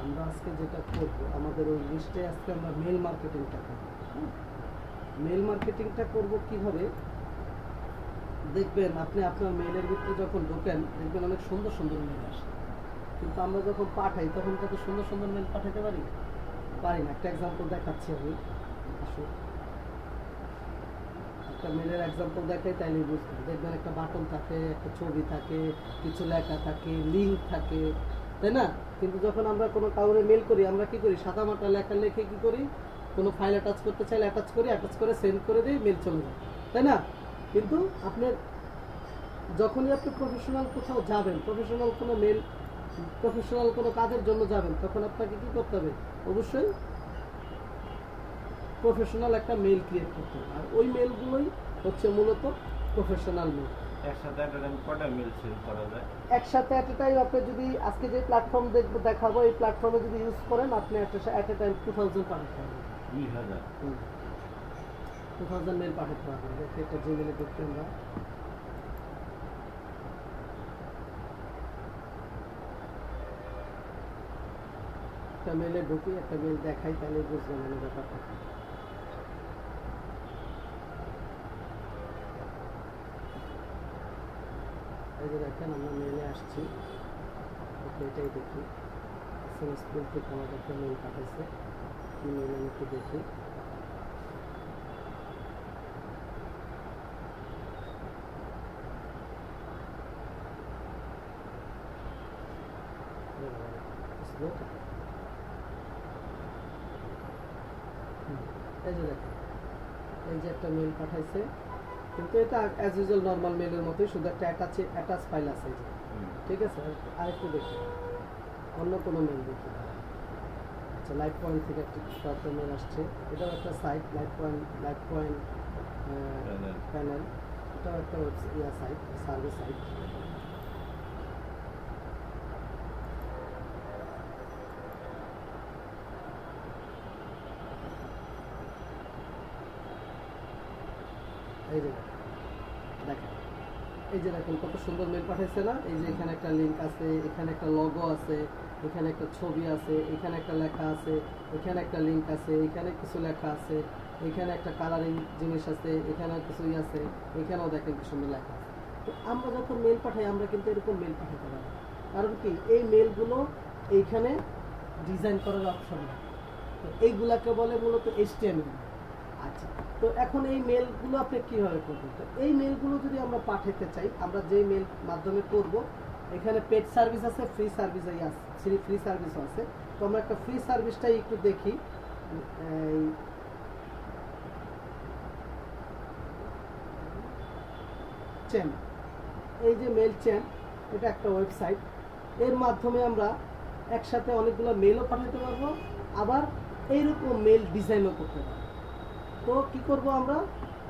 আমরা আজকে যেটা করব আমাদের ওই লিস্টে আজকে আমরা মেল মার্কেটিংটা করব। মেল মার্কেটিংটা করব কিভাবে দেখবেন, আপনি আপনার মেলের ভিতরে যখন ঢোকেন দেখবেন অনেক সুন্দর সুন্দর মেল আসে, কিন্তু আমরা যখন পাঠাই তখন কত সুন্দর সুন্দর মেল পাঠাতে পারি না। একটা এক্সাম্পল দেখাচ্ছি আমি, আসলে একটা মেলের এক্সাম্পল দেখাই তাইলে বুঝবেন। দেখবেন একটা বাটন থাকে, একটা ছবি থাকে, কিছু লেখা থাকে, লিঙ্ক থাকে, তাই না? কিন্তু যখন আমরা কোনো কাউরে মেল করি আমরা কি করি, সাদা মাটা লেখা লিখে কি করি, কোনো ফাইল অ্যাটাচ করতে চাইলে অ্যাটাচ করে সেন্ড করে দিই, মেল চলে যায়, তাই না? কিন্তু আপনার যখনই আপনি প্রফেশনাল কোথাও যাবেন, প্রফেশনাল কোনো কাজের জন্য যাবেন, তখন আপনাকে কি করতে হবে, অবশ্যই প্রফেশনাল একটা মেল ক্রিয়েট করতে হবে। আর ওই মেলগুলোই হচ্ছে মূলত প্রফেশনাল মেল। একসাথে একটা টাইম কয়টা মেল সেন্ড করা যায়? একসাথে এট এ টাইম আপনি যদি আজকে যে প্ল্যাটফর্ম দেখাবো এই প্ল্যাটফর্মে যদি ইউজ করেন আপনি এট এ টাইম 2000 পাঠাতে পারবেন। 2000 মেল পাঠাতে পারবেন। একটা জিমেলে ঢুকতে আমরা একটা মেলে ঢুকি, একটা মেল দেখাই, তাহলে বুঝবেন মানে ব্যাপারটা। এই যে দেখেন আমরা মেলে আসছি, এটাই দেখি স্কুল থেকে আমাদের একটা মেল পাঠাইছে, কি মেল আমি একটু দেখি। এই যে দেখেন, এই যে একটা মেল পাঠাইছে, কিন্তু এটা অ্যাজ ইউজুয়াল নর্মাল মেলের মতোই, শুধু একটা অ্যাটাচ ফাইল আছে, ঠিক আছে। আরেকটু দেখি, অন্য কোনো মেল দেখি। আচ্ছা, লাইফ পয়েন্ট থেকে একটা মেল আসছে, এটাও একটা সাইট, লাইফ পয়েন্ট প্যানেল, এটাও একটা সাইট, সার্ভে সাইট। এই যে দেখেন, এই যে দেখেন কত সুন্দর মেল পাঠাইছে না? এই যে এখানে একটা লিঙ্ক আছে, এখানে একটা লোগো আছে, এখানে একটা ছবি আছে, এখানে একটা লেখা আছে, এখানে একটা লিঙ্ক আছে, এখানে কিছু লেখা আছে, এখানে একটা কালারিং জিনিস আছে, এখানে কিছু আছে, এখানেও দেখেন কি সুন্দর লেখা আছে। তো আমরা যখন মেল পাঠাই আমরা কিন্তু এরকম মেল পাঠাতে পারি, কারণ কি এই মেলগুলো এইখানে ডিজাইন করার অপশন নেই। তো এইগুলাকে বলে মূলত HTML। আচ্ছা, তো এখন এই মেলগুলো আপনি কীভাবে করবেন? তো এই মেলগুলো যদি আমরা পাঠাতে চাই, আমরা যে মেল মাধ্যমে করব, এখানে পেড সার্ভিস আছে, ফ্রি সার্ভিসই আছে, ফ্রি সার্ভিসও আছে। তো আমরা একটা ফ্রি সার্ভিসটাই একটু দেখি। এই যে মেল চেন, এটা একটা ওয়েবসাইট, এর মাধ্যমে আমরা একসাথে অনেকগুলো মেলও পাঠাতে পারবো, আবার এইরকম মেল ডিজাইনও করতে পারবো। তো কি করব,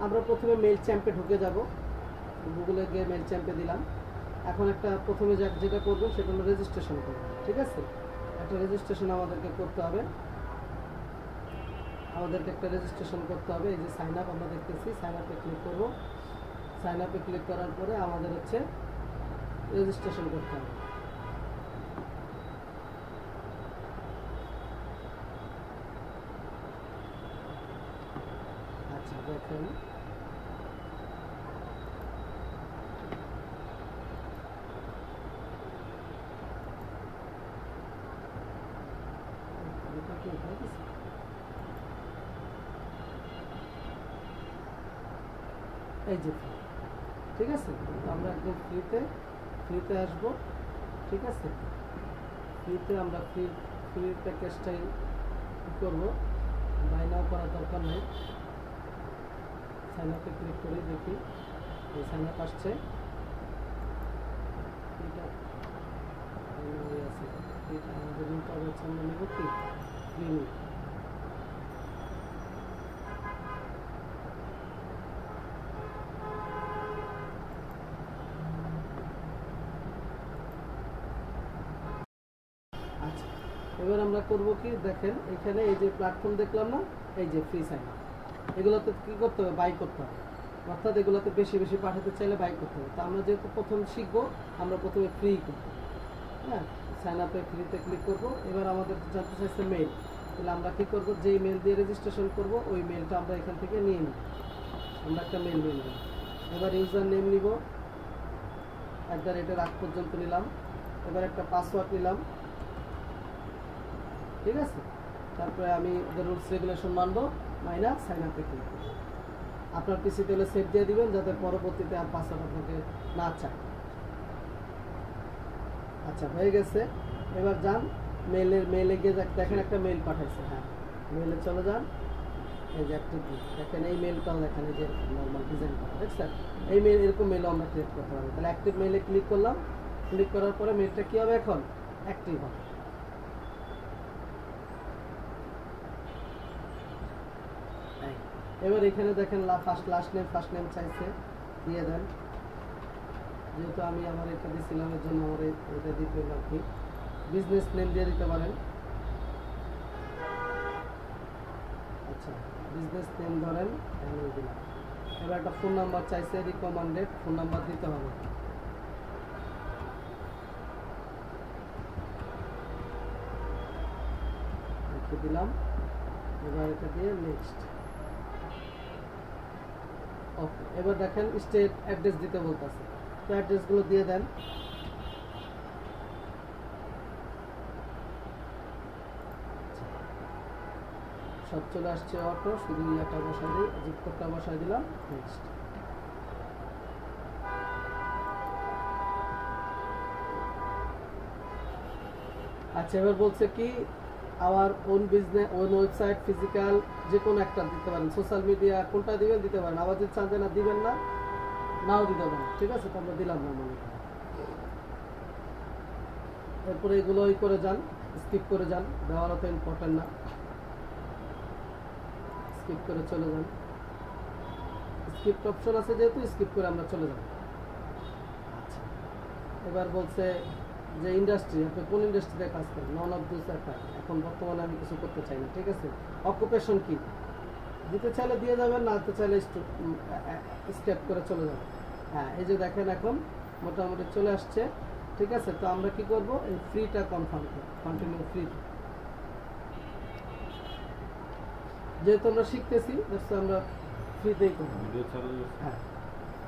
আমরা প্রথমে মেল চ্যাম্পে ঢুকে যাব, গুগলে গিয়ে মেল চ্যাম্পে দিলাম। এখন একটা প্রথমে যেটা করবো সেটা হলো রেজিস্ট্রেশন করবো, ঠিক আছে। একটা রেজিস্ট্রেশন আমাদেরকে করতে হবে, একটা রেজিস্ট্রেশন করতে হবে। এই যে সাইন আপ আমরা দেখতেছি, সাইন আপে ক্লিক করবো। সাইন আপে ক্লিক করার পরে আমাদের হচ্ছে রেজিস্ট্রেশন করতে হবে। আচ্ছা দেখেন, এই যে ঠিক আছে, আমরা একদম ফ্রিতে আসবো, ঠিক আছে। ফ্রিতে আমরা ফ্রি প্যাকেজটাই করবো, বাই নাও করার দরকার নেই। সাইন আপে ক্লিক করে দেখি, এই সাইন আপ আসছে, এটা আমাদের নিতে হবে হচ্ছে, আমরা নেব কি ফ্রি নিই। আচ্ছা, এবার আমরা করবো কি, দেখেন এখানে এই যে প্ল্যাটফর্ম দেখলাম না, এই যে ফ্রি সাইন আপ, এগুলোতে কী করতে হবে, বাই করতে হবে। অর্থাৎ এগুলোতে বেশি বেশি পাঠাতে চাইলে বাই করতে হবে। তো আমরা যেহেতু প্রথম শিখবো, আমরা প্রথমে ফ্রি করবো। হ্যাঁ, সাইন আপে ফ্রিতে ক্লিক করব। এবার আমাদের জানতে চাইছে মেল, তাহলে আমরা কি করব, যেই মেল দিয়ে রেজিস্ট্রেশন করব ওই মেলটা আমরা এখান থেকে নিয়ে নিই। আমরা একটা মেল নিয়ে নিলাম। এবার ইউজার নেম নিব, @ আগ পর্যন্ত নিলাম। এবার একটা পাসওয়ার্ড নিলাম, ঠিক আছে। তারপরে আমি ওদের রুলস রেগুলেশন মানবো, মাইনাস সাইন আপে ক্লিক করব। আপনার পিসিতে হলে সেভ দিয়ে দিবেন যাতে পরবর্তীতে আর পাসওয়ার্ড আপনাকে না চায়। আচ্ছা, হয়ে গেছে। এবার যান মেলে গিয়ে দেখেন একটা মেল পাঠাইছে। হ্যাঁ, মেলে চলে যান, এই যে অ্যাক্টিভ দেখেন, এই মেলটাও দেখেন, এই যে নর্মাল ডিজাইন করা দেখছেন। এই মেল, এরকম মেলও আমরা ক্রিয়েট করতে পারি। তাহলে অ্যাক্টিভ মেলে ক্লিক করলাম, ক্লিক করার পরে মেলটা কী হবে, এখন অ্যাক্টিভ হবে। এবার এখানে দেখেন লাস্ট নেম চাইছে, দিয়ে দেন। যেহেতু আমি আমার এটা দিয়েছিলাম এর জন্য আমার এটা দিতে হবে আর কি। বিজনেস নেম দিয়ে দিতে পারেন। আচ্ছা, বিজনেস নেম ধরেন আমি দিলাম। এবার একটা ফোন নাম্বার চাইছে, রিকমেন্ডেড ফোন নাম্বার দিতে হবে। দিলাম। এবার এটা দিয়ে নেক্সট। ওকে, এবার দেখেন স্টেট অ্যাড্রেস দিতে বলতেছে, তো অ্যাড্রেসগুলো দিয়ে দেন। সব চলে আসছে অটো, শুধু ইয়াটা বসাই দিই, জিপ কোডটা বসাই দিলাম, নেক্সট। আচ্ছা, এবার বলছে কি our own business, own website, physical, যে কোনো একটা দিতে পারেন। সোশ্যাল মিডিয়া কোনটা দিবেন দিতে পারেন। আবার যদি চান যে না দিবেন না, নাও দিতে পারেন, ঠিক আছে। তো আমরা দিলাম না মনে করেন। এরপরে এগুলো ওই করে যান, স্কিপ করে যান, দেওয়ার তো ইম্পর্টেন্ট না, স্কিপ করে চলে যান। স্কিপ অপশন আছে যেহেতু, স্কিপ করে আমরা চলে যাব। আচ্ছা, এবার বলছে যে ইন্ডাস্ট্রি, আপনি কোন ইন্ডাস্ট্রিতে কাজ করেন, নন অফ দিস একটা। এখন বর্তমানে আমি কিছু করতে চাই না, ঠিক আছে। অকুপেশন কি দিতে চাইলে দিয়ে যাবেন, না দিতে চাইলে স্কিপ করে চলে যাবেন। হ্যাঁ, এই যে দেখেন এখন মোটামুটি চলে আসছে, ঠিক আছে। তো আমরা কি করব, এই ফ্রিটা কনফার্ম করব, কন্টিনিউ ফ্রি। যেহেতু আমরা শিখতেছি, আমরা ফ্রিতেই করব। হ্যাঁ,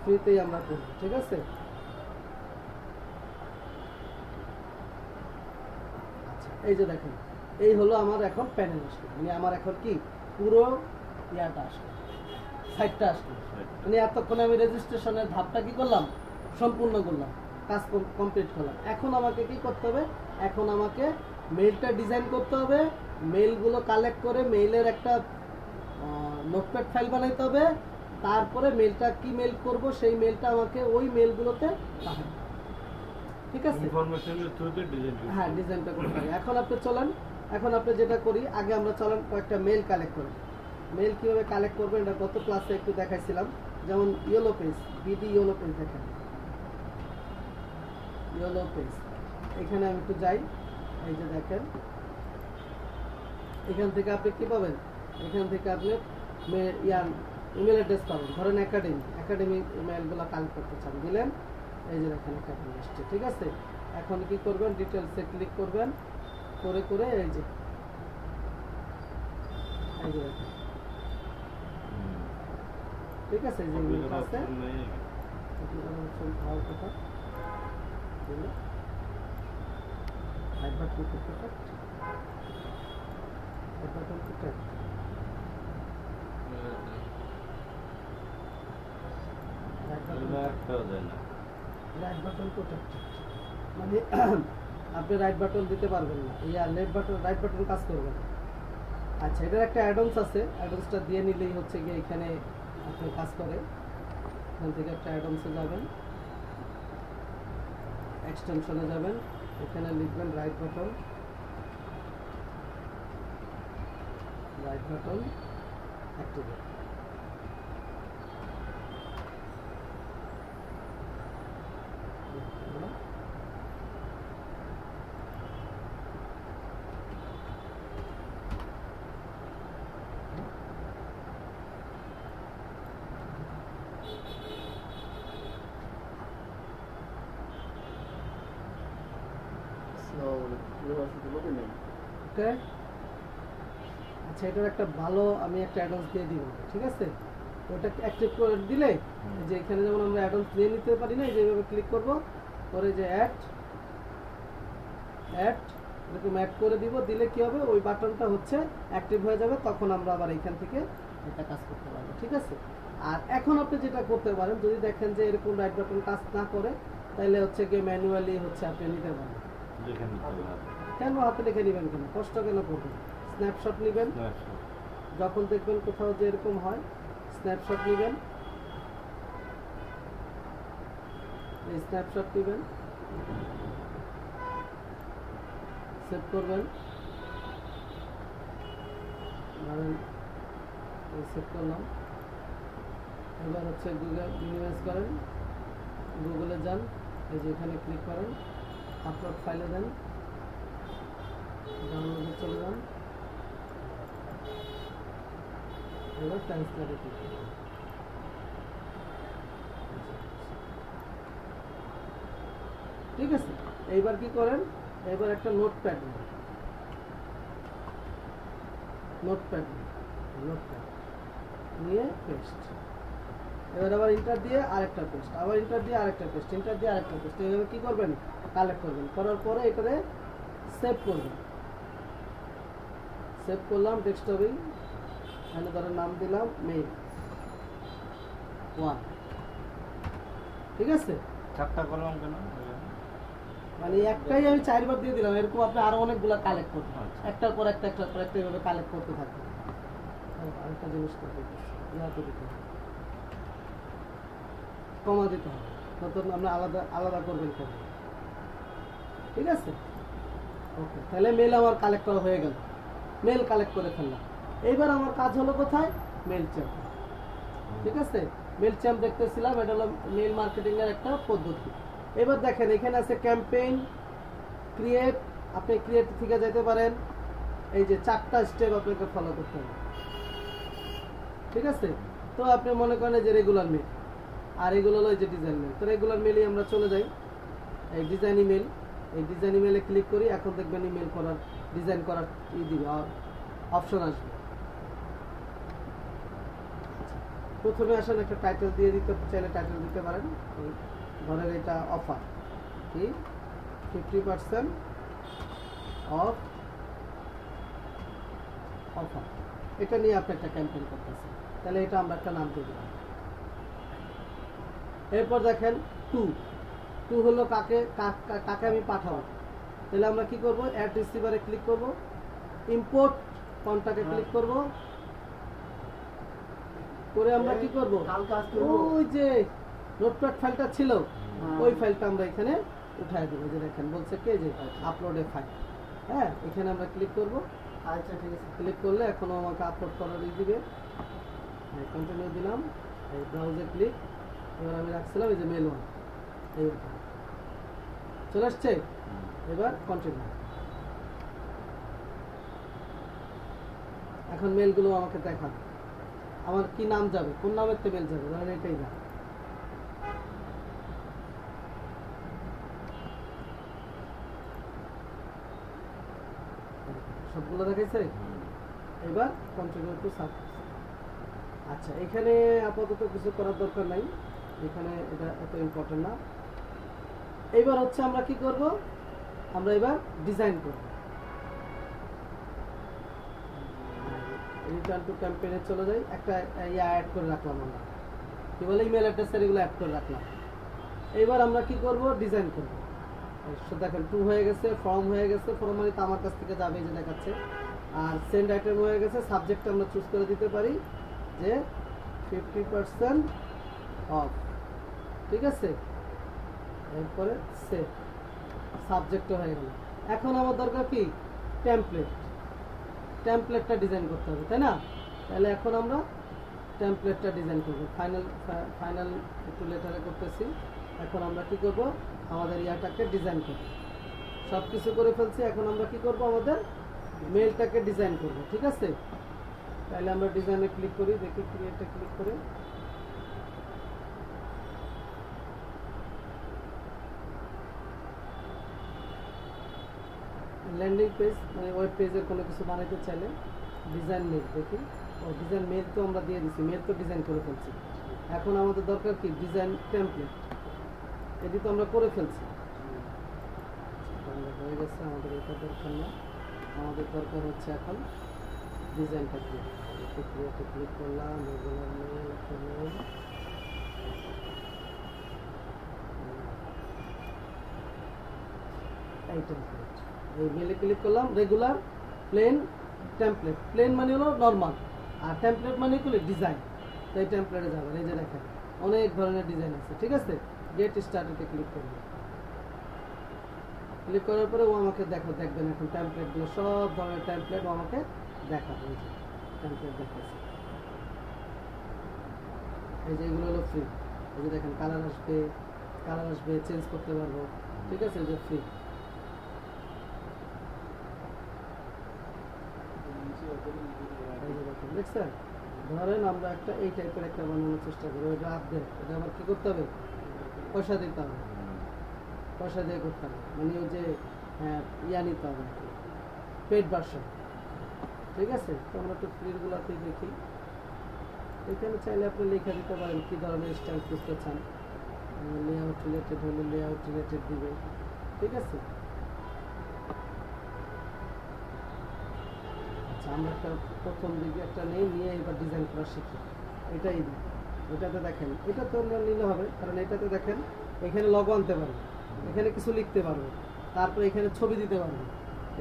ফ্রিতেই আমরা করব, ঠিক আছে। আচ্ছা, এই যে দেখেন, এই হলো আমার এখন প্যানেল আসলো, মানে আমার এখন কি পুরো ইয়াটা আসলো, সাইটটা আসলো। মানে এতক্ষণে আমি রেজিস্ট্রেশনের ধাপটা কি করলাম, সম্পূর্ণ করলাম, কাজ কমপ্লিট করলাম। এখন আমাকে কি করতে হবে, এখন আমাকে মেইলটা ডিজাইন করতে হবে, মেইলগুলো কালেক্ট করে মেইলের একটা নোটপ্যাড ফাইল বানাইতে হবে। তারপরে মেইলটা কি মেইল করব, সেই মেইলটা আমাকে ওই মেইলগুলোতে পাঠাতে, ঠিক আছে। হ্যাঁ, ডিজাইনটা করতে হবে। এখন আপনি চলেন, এখন আপনি যেটা করি, আগে আমরা চলেন কয়েকটা মেইল কালেক্ট করি। মেইল কীভাবে কালেক্ট করবেন এটা গত ক্লাসে একটু দেখাইছিলাম। যেমন yellow page, BD yellow page, দেখেন ইয়েলো পেজ। এখানে আমি একটু যাই, এই যে দেখেন, এখান থেকে আপনি কি পাবেন, এখান থেকে আপনি ইমেল অ্যাড্রেস পাবেন। ধরেন একাডেমি ইমেলগুলো কালেক্ট করতে চান, দিলেন, এই যে দেখেন একাডেমি আসছে, ঠিক আছে। এখন কি করবেন, ডিটেলসে ক্লিক করবেন, করে করে এই যে দেখেন, ঠিক আছে। যে ইমেল আছে কথা দিলে একবার কি করতে পারেন, একবার করতে মানে আপনি রাইট বাটন দিতে পারবেন না, রাইট বাটন কাজ করবে না। আচ্ছা, এটার একটা অ্যাডভান্স আছে, অ্যাডভান্সটা দিয়ে নিলেই হচ্ছে গিয়ে এখানে আপনি কাজ করে। এখান থেকে একটা অ্যাডভান্সে যাবেন, এক্সটেনশনে যাবেন, এখানে লিখবেন রাইট বাটন অ্যাক্টিভেট। ওকে, আচ্ছা এটার একটা ভালো আমি একটা অ্যাডভান্স দিয়ে দিব, ঠিক আছে? ওটা অ্যাক্টিভ করে দিলে এই যে এখানে যেমন আমরা অ্যাডভান্স দিয়ে নিতে পারি না, যেভাবে ক্লিক করব পরে যে অ্যাড এরকম অ্যাড করে দিব, দিলে কি হবে ওই বাটনটা হচ্ছে অ্যাক্টিভ হয়ে যাবে, তখন আমরা আবার এখান থেকে এটা কাজ করতে পারবো, ঠিক আছে? আর এখন আপনি যেটা করতে পারেন, যদি দেখেন যে এরকম রাইট বাটন কাজ না করে, তাহলে হচ্ছে কি ম্যানুয়ালি হচ্ছে আপনি নিতে পারেন। কেন হাতে লিখে নেবেন, কেন কষ্ট কেন করবেন? স্ন্যাপশট নেবেন, যখন দেখবেন কোথাও যে এরকম হয় স্ন্যাপশট নেবেন, এই স্ন্যাপশট নেবেন, সেভ করবেন, ধরেন সেভ করলাম। এবার হচ্ছে গুগল মিনিমাইজ করেন, গুগলে যান, এই যে এখানে ক্লিক করেন, আপলোড ফাইলে দেন, ডাউনলোডে চলে যান, এবার ট্রান্সলেটে ক্লিক করুন। ঠিক আছে, এইবার কি করেন, এবার একটা নোটপ্যাড নেন, নোটপ্যাড নিয়ে পেস্ট, এবার আবার ইন্টার দিয়ে আরেকটা পেস্ট, আবার ইন্টার দিয়ে আরেকটা পেস্ট, ইন্টার দিয়ে আরেকটা পেস্ট, এইভাবে কি করবেন কালেক্ট করবেন, করার পরে এটারে সেভ করবেন। সেভ করলাম ডেস্কটপে, এখানে ধরেন নাম দিলাম মেইল 1, ঠিক আছে? চারটা করলাম কেন? মানে একটাই আমি 4 বার দিয়ে দিলাম, এরকম আপনি আরো অনেকগুলো কালেক্ট করতে হবে, একটার পর একটা এইভাবে কালেক্ট করতে থাকবেন। আরেকটা জিনিস করতে দিতে হবে, কমা দিতে হবে, নতুন আমরা আলাদা করবেন কেন, ঠিক আছে? ওকে, তাহলে মেল আমার কালেক্ট করা হয়ে গেল, মেল কালেক্ট করে ফেললাম। এইবার আমার কাজ হলো কোথায়, মেল চ্যাম্প, ঠিক আছে? মেল চ্যাম্প দেখতেছিলাম, এটা হলো মেল মার্কেটিং এর একটা পদ্ধতি। এবার দেখেন এখানে আছে ক্যাম্পেইন, ক্রিয়েট, আপনি ক্রিয়েট থেকে যেতে পারেন, এই যে 4টা স্টেপ আপনাকে ফলো করতে হবে, ঠিক আছে? তো আপনি মনে করেন যে রেগুলার মেল, আর এগুলো হলো এই যে ডিজাইন মেল, তো রেগুলার মেলই আমরা চলে যাই, এই ডিজাইন ইমেল, এই ডিজাইন ইমেলে ক্লিক করি, এখন দেখবেন ইমেল করার ডিজাইন করার দিবে অপশন আসবে। প্রথমে আসেন একটা টাইটেল দিয়ে দিতে চাইলে টাইটেল দিতে পারেন, ধরেন এটা অফার কি 50% অফ অফার, এটা নিয়ে আপনি একটা ক্যাম্পেইন করতেছেন, তাহলে এটা আমরা একটা নাম দিয়ে দিলাম। এরপর দেখেন টু হলো কাকে আমি পাঠাবো, তাহলে আমরা কি করব, অ্যাড রিসিভারে ক্লিক করব, ইম্পোর্ট কন্টাক্টে ক্লিক করব, করে আমরা কি করব, ওই যে নোটপ্যাড ফাইলটা ছিল ওই ফাইলটা আমরা এখানে উঠায় দেবো, যে দেখেন বলছে কে যে আপলোডে ফাইল, হ্যাঁ এখানে আমরা ক্লিক করব। আচ্ছা ঠিক আছে, ক্লিক করলে এখনো আমাকে আপলোড করার দিবে, কন্টিনিউ দিলাম, এই ব্রাউজে ক্লিক, এবার আমি রাখছিলাম এই যে মেল 1, এই চলে আসছে, এবার কন্টিনিউ। এখন মেলগুলো আমাকে দেখান, আমার কি নাম যাবে, কোন নামের তে মেল যাবে, ধরেন এটাই না, সবগুলো দেখাইছে, এবার কন্টিনিউ টু সাবমিট। আচ্ছা এখানে আপাতত কিছু করার দরকার নাই, এখানে এটা এত ইম্পর্টেন্ট না। এবার হচ্ছে আমরা কি করব, আমরা এবার ডিজাইন করব, রিটার্ন টু ক্যাম্পেইনে চলে যাই, একটা অ্যাড করে রাখলাম, আমরা কি বলে ইমেল অ্যাড্রেসের এগুলো অ্যাড করে রাখলাম। এবার আমরা কি করব, ডিজাইন করব। দেখেন 2 হয়ে গেছে, ফর্ম হয়ে গেছে, ফর্ম মানে তো আমার কাছ থেকে যাবে, যে দেখাচ্ছে, আর সেন্ড আইটেম হয়ে গেছে, সাবজেক্ট আমরা চুজ করে দিতে পারি যে 50% অফ, ঠিক আছে? এরপরে সেভ, সাবজেক্টও হয়ে গেল। এখন আমার দরকার কি, টেমপ্লেটটা ডিজাইন করতে হবে, তাই না? তাহলে এখন আমরা টেমপ্লেটটা ডিজাইন করব, ফাইনাল একটু লেটারে করতেছি। এখন আমরা কি করব, আমাদের ইয়াটাকে ডিজাইন করব, সব কিছু করে ফেলছি, এখন আমরা কি করব, আমাদের মেলটাকে ডিজাইন করব, ঠিক আছে? তাহলে আমরা ডিজাইনে ক্লিক করি, দেখি ক্রিয়েটে ক্লিক করে, ল্যান্ডিং পেজ মানে ওয়েব পেজের কোনো কিছু বানাইতে চাইলে ডিজাইন মেল দেখি। ও ডিজাইন মেল তো আমরা দিয়ে দিচ্ছি, মেল তো ডিজাইন করে ফেলছি। এখন আমাদের দরকার কি ডিজাইন টেমপ্লেট, এটি তো আমরা করে ফেলছি, হয়ে গেছে। আমাদের এটা দরকার না, আমাদের দরকার হচ্ছে এখন ডিজাইনটা ক্রিয়েটে ক্লিক করলাম, রেগুলার মেল, একটা মেল, এই টেমপ্লেট, এই মেলে ক্লিক করলাম, রেগুলার প্লেন টেমপ্লেট। প্লেন মানে হলো নর্মাল, আর টেমপ্লেট মানে হলো ডিজাইন। তো এই টেমপ্লেটে যাবেন, এই যে দেখেন অনেক ধরনের ডিজাইন আছে, ঠিক আছে। গেট স্টার্টেডে ক্লিক করবেন, ক্লিক করার পরে ও আমাকে দেখবেন এখন টেমপ্লেটগুলো, সব ধরনের টেমপ্লেট ও আমাকে দেখাবে। এই যে টেমপ্লেট দেখাচ্ছে, এই যে এগুলো হলো ফ্রি। এই যে দেখেন কালার আসবে, চেঞ্জ করতে পারবো, ঠিক আছে। এই যে ফ্রি, দেখছেন। ধরেন আমরা একটা এই টাইপের একটা বানানোর চেষ্টা করি, ওইটা আপডেট, এটা আবার কি করতে হবে, পয়সা দিতে হবে, পয়সা দিয়ে করতে হবে, মানে ওই যে ইয়া নিতে হবে, পেড ভার্সন, ঠিক আছে। তো আমরা তো ফ্রিগুলোতেই দেখি, এখানে চাইলে আপনি লেখা দিতে পারেন কী ধরনের স্টাইল খুঁজতে চান। লেআউট রিলেটেড হলে লেআউট রিলেটেড দিবে, ঠিক আছে। আচ্ছা, আমরা একটা প্রথম দিকে একটা নিয়ে এবার ডিজাইন করা শিখি, এটাই দিই। এটাতে দেখেন, এটা তো নিলে হবে, কারণ এটাতে দেখেন এখানে লগো আনতে পারবে, এখানে কিছু লিখতে পারবে, তারপরে এখানে ছবি দিতে পারবে,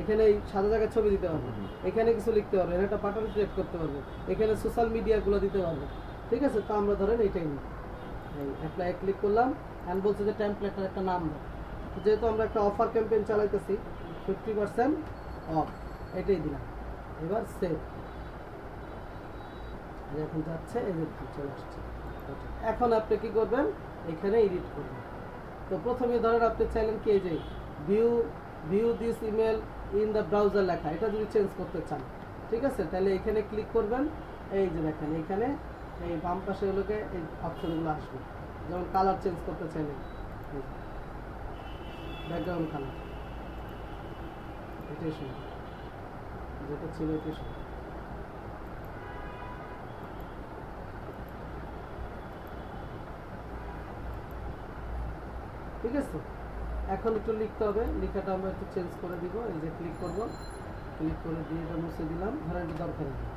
এখানে এই সাদা জায়গায় ছবি দিতে পারবে, এখানে কিছু লিখতে পারবে, এখানে একটা বাটন ক্রিয়েট করতে পারবে, এখানে সোশ্যাল মিডিয়াগুলো দিতে পারবে, ঠিক আছে। তো আমরা ধরেন এইটাই নিই, এই অ্যাপ্লাই ক্লিক করলাম, অ্যান্ড বলছে যে টেমপ্লেটের একটা নাম দাও। যেহেতু আমরা একটা অফার ক্যাম্পেইন চালাইতেছি 50% অফ, এটাই দিলাম। এবার সেভ, এখন যাচ্ছে, এই যে চলে আসছে। এখন আপনি কি করবেন, এখানে এডিট করবেন। তো প্রথমে ধরেন আপনি চাইলেন কি, এই যে view this email in the browser লেখা, এটা যদি চেঞ্জ করতে চান, ঠিক আছে, তাহলে এখানে ক্লিক করবেন। এই যে দেখেন এখানে এই বাম পাশে হলোকে এই অপশনগুলো আসবে, যেমন কালার চেঞ্জ করতে চাইলেন, ব্যাকগ্রাউন্ড কালার, এটাই শুনে যেটা ছিল এটাই শুনে। ঠিক আছে, এখন একটু লিখতে হবে, লেখাটা আমরা একটু চেঞ্জ করে দিব। এই যে ক্লিক করব, ক্লিক করে দিয়ে এটা মুছে দিলাম, ধরেন এটা দরকার নেই,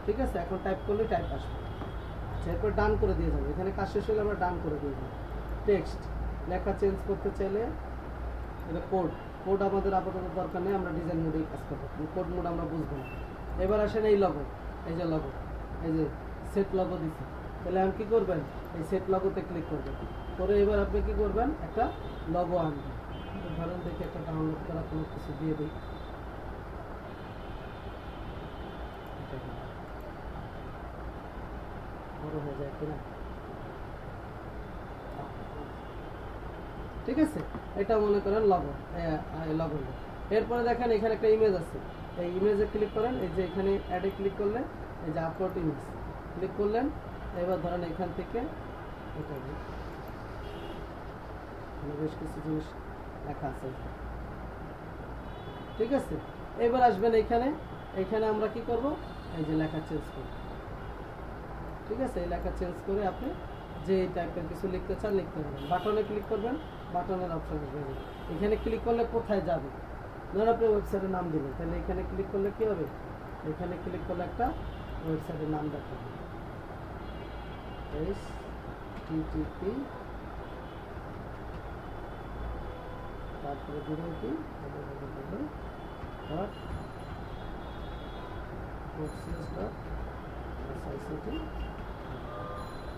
ঠিক আছে। এখন টাইপ করলে টাইপ আসবে। আচ্ছা, এরপর ডান করে দিয়ে যাবো, এখানে কাজ শেষ হলে আমরা ডান করে দিয়ে যাবো। টেক্সট লেখা চেঞ্জ করতে চাইলে এটা কোড আমাদের আপাতত দরকার নেই, আমরা ডিজাইন মোডেই কাজ করবো, কোড মোড আমরা বুঝবো না। এবার আসেন এই লগো, এই যে লগো, এই যে সেট লগো দিচ্ছি, তাহলে আমি কী করবেন, এই সেট লগোতে ক্লিক করবেন, করে এবার আপনি কী করবেন, একটা লগো আনবেন। ধরেন দেখে একটা ডাউনলোড করা কোনো কিছু দিয়ে দিই, বড় হয়ে যায় কিনা, ঠিক আছে। এটা মনে করেন লগো, লগো। এরপরে দেখেন এখানে একটা ইমেজ আছে, এই ইমেজে ক্লিক করেন, এই যে এখানে অ্যাডে ক্লিক করলে এই যে আপলোড ইমেজ ক্লিক করলেন। এবার ধরেন এখান থেকে এটা বেশ কিছু জিনিস লেখা আছে, ঠিক আছে। এবার আসবেন এখানে আমরা কি করব, এই যে লেখা চেঞ্জ করব, ঠিক আছে। এই লেখা চেঞ্জ করে আপনি যে টাইপের কিছু লিখতে চান লিখতে পারবেন। বাটনে ক্লিক করবেন, বাটনের অপশন আসবে, এখানে ক্লিক করলে কোথায় যাবে, ধরুন আপনি ওয়েবসাইটের নাম দিবেন, তাহলে এখানে ক্লিক করলে কি হবে, এখানে ক্লিক করলে একটা ওয়েবসাইটের নাম দেখাবে, http, তারপরে দিবেন কি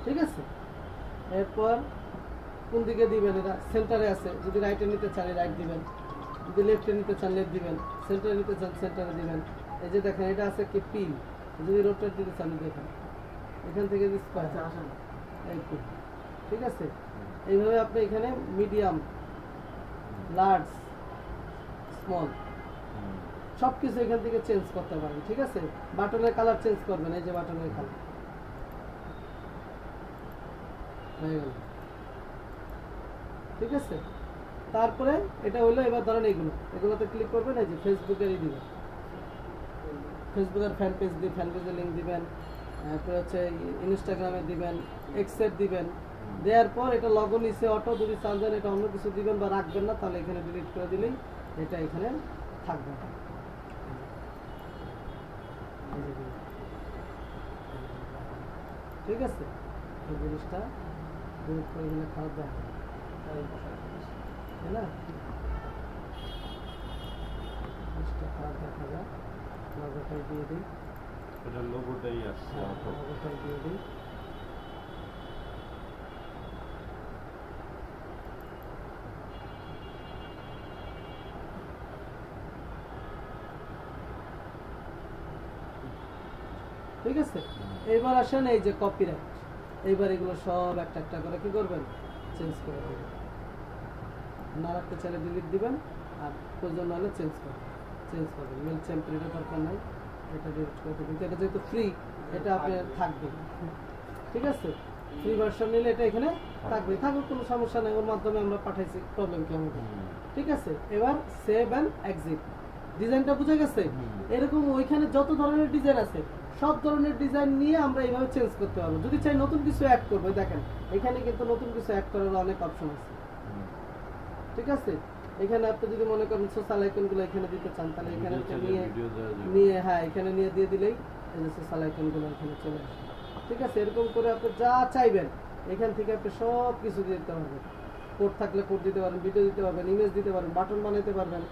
ঠিক আছে। এরপর কোন দিকে দিবেন, এটা সেন্টারে আছে, যদি রাইটে নিতে চান রাইট দিবেন, যদি লেফটে নিতে চান লেফট দিবেন, সেন্টারে নিতে চান সেন্টারে দিবেন। এই যে দেখেন এটা আছে কি পিন, যদি রোটেট দিতে চান দেখেন এখান থেকে আসেন এই পিন, ঠিক আছে। এইভাবে আপনি এখানে মিডিয়াম, লার্জ, স্মল সব কিছু এখান থেকে চেঞ্জ করতে পারেন, ঠিক আছে। বাটনের কালার চেঞ্জ করবেন, এই যে বাটনের কালার হয়ে গেল, ঠিক আছে। তারপরে এটা হলো, এবার ধরেন এগুলোতে ক্লিক করবেন, এই যে ফেসবুকেরই দিবেন, ফেসবুকের ফ্যান পেজ দিয়ে ফ্যান পেজের লিঙ্ক দিবেন, তারপরে হচ্ছে ইনস্টাগ্রামে দিবেন, এক্সের দিবেন। দেওয়ার পর এটা লগো নিচে অটো, যদি চান দেন এটা অন্য কিছু দিবেন বা রাখবেন না, তাহলে এখানে ডিলিট করে দিলেই এটা এখানে থাকবে। ঠিক আছে, এই জিনিসটা ডিলিট করে দিলে খারাপ দেখা যায়, তাই না? জিনিসটা খারাপ দেখা যায়, লগোটাই দিয়ে দিই। এটা লোগোটাই আসছে অটো। লগোটাই দিয়ে দিই। ঠিক আছে, এইবার আসেন এই যে কপিরাইট, এইবার এগুলো সব একটা একটা করে কি করবেন, চেঞ্জ করে দেবেন। না রাখতে চাইলে ডিলিট দিবেন, আর প্রয়োজন হলে চেঞ্জ করবেন। মেল চ্যাম্পের এটা দরকার নাই, এটা ডিলিট করে দেবেন। কিন্তু এটা যেহেতু ফ্রি, এটা আপনার থাকবে। ঠিক আছে, ফ্রি ভার্সন নিলে এটা এখানে থাকবে, কোনো সমস্যা নেই, ওর মাধ্যমে আমরা পাঠাইছি, প্রবলেম কি আমাদের। ঠিক আছে, এবার সেভ অ্যান্ড এক্সিট। ডিজাইনটা বুঝে গেছে? এরকম ওইখানে যত ধরনের ডিজাইন আছে সব ধরনের ডিজাইন নিয়ে আমরা এইভাবে চেঞ্জ করতে পারবো। যদি চাই নতুন কিছু অ্যাড করবো, দেখেন এখানে কিন্তু নতুন কিছু অ্যাড করার অনেক অপশন আছে। ঠিক আছে, এখানে আপনি যদি মনে করেন সোশ্যাল আইকনগুলো এখানে দিতে চান, তাহলে এখানে নিয়ে এখানে নিয়ে দিয়ে দিলেই এই যে সোশ্যাল আইকনগুলো এখানে চলে আসে। ঠিক আছে, এরকম করে আপনি যা চাইবেন এখান থেকে আপনি সব কিছু দিতে পারবেন। কোড থাকলে কোড দিতে পারবেন, ভিডিও দিতে পারবেন, ইমেজ দিতে পারবেন, বাটন বানাইতে পারবেন,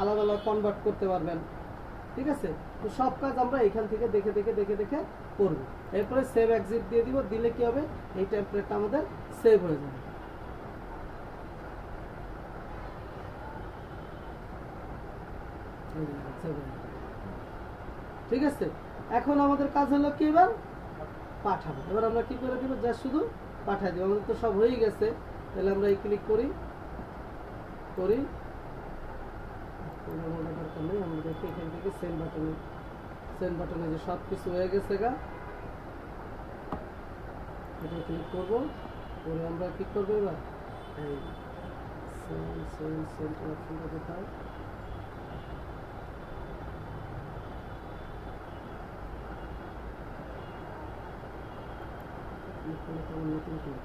আলাদা আলাদা কনভার্ট করতে পারবেন। ঠিক আছে, তো সব কাজ আমরা এখান থেকে দেখে করব। এরপরে সেভ এক্সিট দিয়ে দিব, দিলে কি হবে, এই টেমপ্লেটটা আমাদের সেভ হয়ে যাবে। ঠিক আছে, এখন আমাদের কাজ হলো কি, এবার পাঠাবো। এবার আমরা কি করে দিব, যা শুধু পাঠাই দিব। আমাদের তো সব হয়ে গেছে, তাহলে আমরা এই ক্লিক করি, দরকার নেই, আমরা দেখি এখান থেকে সেন্ড বাটনে যে সব কিছু হয়ে গেছে গা, এটা ক্লিক করবো, করে আমরা কি করবো, এবার এই সেন্ড অপশনটা কোথায়, নতুন ক্লিক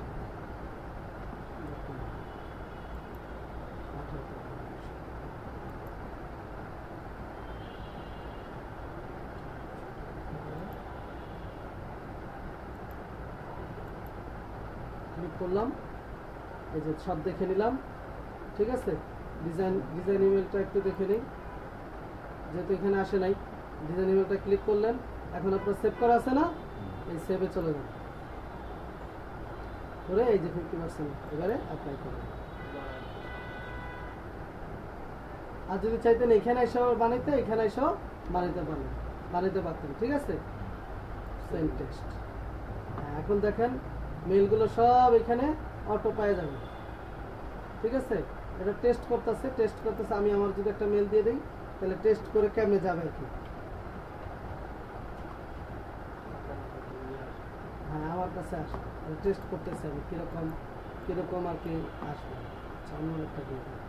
করলাম, এই যে সব দেখে নিলাম। ঠিক আছে, ডিজাইন ইমেলটা একটু দেখে নিই, যেহেতু এখানে আসে নাই। ডিজাইন ইমেলটা ক্লিক করলেন, এখন আপনার সেভ করা আছে না, এই সেভে চলে যান, করে এই যে 50% এবারে অ্যাপ্লাই করবেন। আর যদি চাইতেন এখানে এসেও বানাইতে, এখানে এসেও বানাইতে পারতেন। ঠিক আছে, সেন্ড টেক্সট। এখন দেখেন মেলগুলো সব এখানে অটো পাওয়া যাবে। ঠিক আছে, এটা টেস্ট করতেছে। আমি আমার যদি একটা মেল দিয়ে দিই, তাহলে টেস্ট করে কেমনে যাবে আর কি। হ্যাঁ, আমার কাছে আসবে, টেস্ট করতেছে আমি কিরকম আর কি আসবে। অন্য একটা দিয়ে দিই,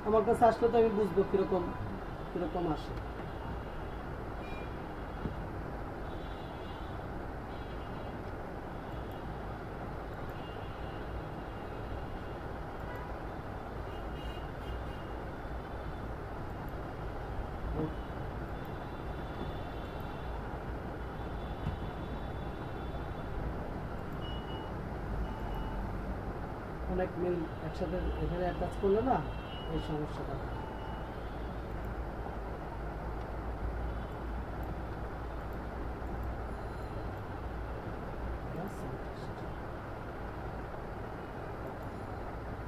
আমার কাছে আসলে তো আমি বুঝবো কিরকম আসে। অনেক মেল একসাথে এখানে অ্যাটাচ করলে না এই সমস্যাটা।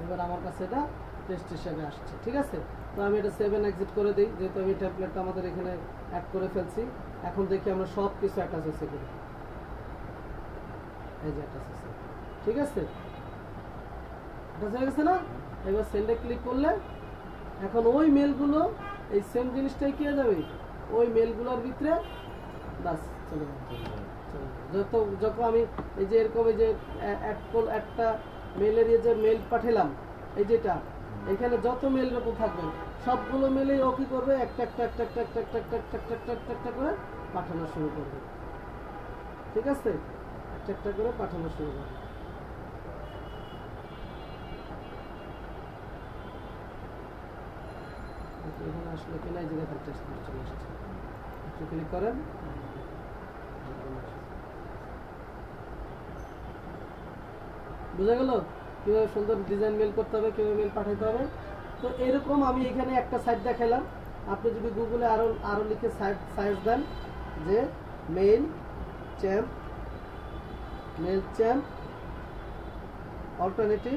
এবার আমার কাছে এটা টেস্ট হিসেবে আসছে। ঠিক আছে, তো আমি এটা সেভ এন্ড এক্সিট করে দিই, যেহেতু আমি টেমপ্লেটটা আমাদের এখানে অ্যাড করে ফেলছি। এখন দেখি আমরা সব কিছু অ্যাটাচ হচ্ছে কিনা। এই যে অ্যাটাচ হচ্ছে। ঠিক আছে, অ্যাটাচ হয়ে গেছে না? এবার সেন্ডে ক্লিক করলে এখন ওই মেলগুলো এই সেম জিনিসটাই কি হয়ে যাবে ওই মেলগুলোর ভিতরে বাস চলে যাবে। যখন আমি এই যে এরকম এই যে একটা মেলের যে মেল পাঠালাম এই যেটা এখানে যত মেল এরকম থাকবে সবগুলো মেলেই ও কি করবে একটা একটা একটা একটা একটা একটা একটা একটা একটা একটা একটা একটা করে পাঠানো শুরু করবে। ঠিক আছে, একটা একটা করে পাঠানো শুরু করবে। এখানে আসলে কিনা এই জায়গায় টেস্ট করে চলে আসছে, একটু ক্লিক করেন। বুঝা গেল কিভাবে সুন্দর ডিজাইন মেল করতে হবে, কিভাবে মেল পাঠাতে হবে। তো এরকম আমি এখানে একটা সাইট দেখালাম। আপনি যদি গুগলে আরো লিখে সার্চ দেন যে mail champ alternative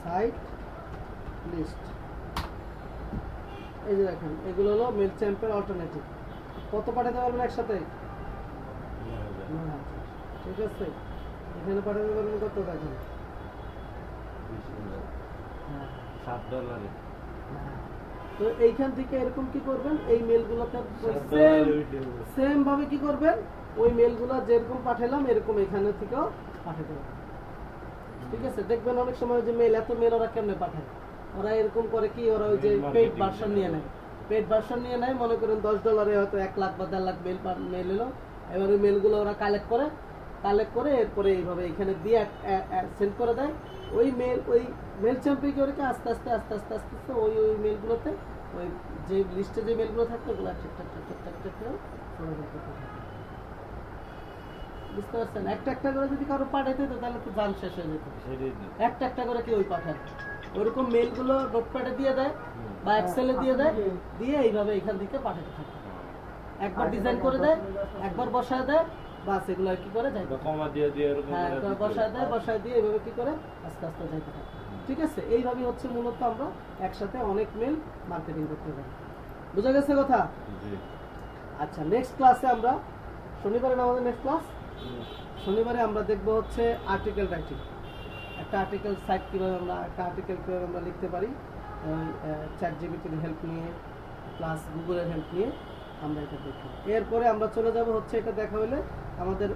site list, এই যে দেখেন এগুলো হলো মেল চ্যাম্পের অল্টারনেটিভ। কত পাঠাতে পারবেন একসাথে? ঠিক আছে, এখানে পাঠাতে পারবেন কত দেখেন $7। তো এইখান থেকে এরকম কি করবেন এই মেলগুলোতে সেম ভাবে কি করবেন ওই মেলগুলো যেরকম পাঠালাম এরকম এখানে থেকেও পাঠাতে পারবেন। ঠিক আছে, দেখবেন অনেক সময় যে মেল এত মেল ওরা কেমনে পাঠায়, ওরা এরকম করে কি ওরা ওই যে পেড ভার্সন নিয়ে নেয়, মনে করেন $10 হয়তো 1 লাখ বা 1.5 লাখ মেল এলো। এবার ওই মেলগুলো ওরা কালেক্ট করে এরপরে এইভাবে এখানে দিয়ে সেন্ড করে দেয়। ওই মেল চ্যাম্পে কি ওরা আস্তে আস্তে ওই মেলগুলোতে ওই যে লিস্টে যে মেলগুলো থাকতো ওগুলো বুঝতে পারছেন? একটা একটা করে যদি কারো পাঠাইতে হতো তাহলে তো জান শেষ হয়ে যেত। একটা একটা করে কি ওই পাঠায় ওরকম মেলগুলো নোটপ্যাডে দিয়ে দেয় বা এক্সেলে দিয়ে দেয়, দিয়ে এইভাবে এখান থেকে পাঠাতে থাকে। একবার ডিজাইন করে দেয়, একবার বসায় দেয়, বাস এগুলো কি করে যায় বসায় দিয়ে এইভাবে কি করে আস্তে আস্তে যাইতে থাকে। ঠিক আছে, এইভাবে হচ্ছে মূলত আমরা একসাথে অনেক মেল মার্কেটিং করতে পারি। বুঝা গেছে কথা? আচ্ছা, নেক্সট ক্লাসে আমরা শনিবারে আমাদের নেক্সট ক্লাস শনিবারে আমরা দেখব হচ্ছে আর্টিকেল রাইটিং। একটা আর্টিকেল সাইট কীভাবে আমরা লিখতে পারি ChatGPT-র হেল্প নিয়ে প্লাস গুগলের হেল্প নিয়ে আমরা এটা দেখব। এরপরে আমরা চলে যাব হচ্ছে এটা দেখা হলে আমাদের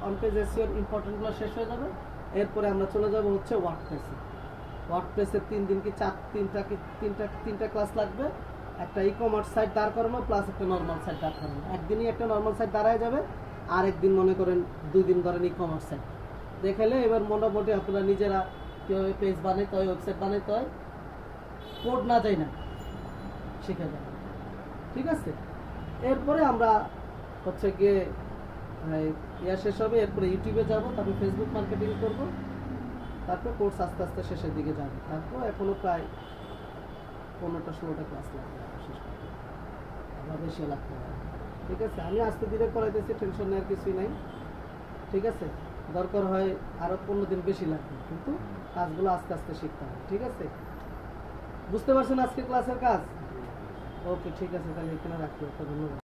অন পেজ এসইওর ইম্পর্টেন্টগুলো শেষ হয়ে যাবে। এরপরে আমরা চলে যাব হচ্ছে ওয়ার্ডপ্রেসের 3 দিন কি তিনটা ক্লাস লাগবে। একটা ই কমার্স সাইট দাঁড় করানো প্লাস একটা নর্মাল সাইট দাঁড় করানো। একদিনই একটা নর্মাল সাইট দাঁড়ায় যাবে, আর একদিন মনে করেন 2 দিন ধরেন ই কমার্স সাইট দেখালে এবার মোটামুটি আপনারা নিজেরা কীভাবে পেজ বানাইতে হয়, ওয়েবসাইট বানাইতে হয়, কোড না যাই না শিখে যাবে। ঠিক আছে, এরপরে আমরা হচ্ছে গিয়ে শেষ হবে, এরপরে ইউটিউবে যাব, তারপর ফেসবুক মার্কেটিং করব, তারপর কোর্স আস্তে আস্তে শেষের দিকে যাবে। তারপর এখনো প্রায় 15-16টা ক্লাস লাগবে শেষ করতে, আমরা বেশি লাগতে পারে। ঠিক আছে, আমি আস্তে ধীরে করাইতেছি, টেনশন নেওয়ার কিছুই নাই। ঠিক আছে, দরকার হয় আরো 15 দিন বেশি লাগবে, কিন্তু কাজগুলো আস্তে আস্তে শিখতে হবে। ঠিক আছে, বুঝতে পারছেন আজকে ক্লাসের কাজ? ওকে, ঠিক আছে, তাহলে এখানে রাখি। ধন্যবাদ।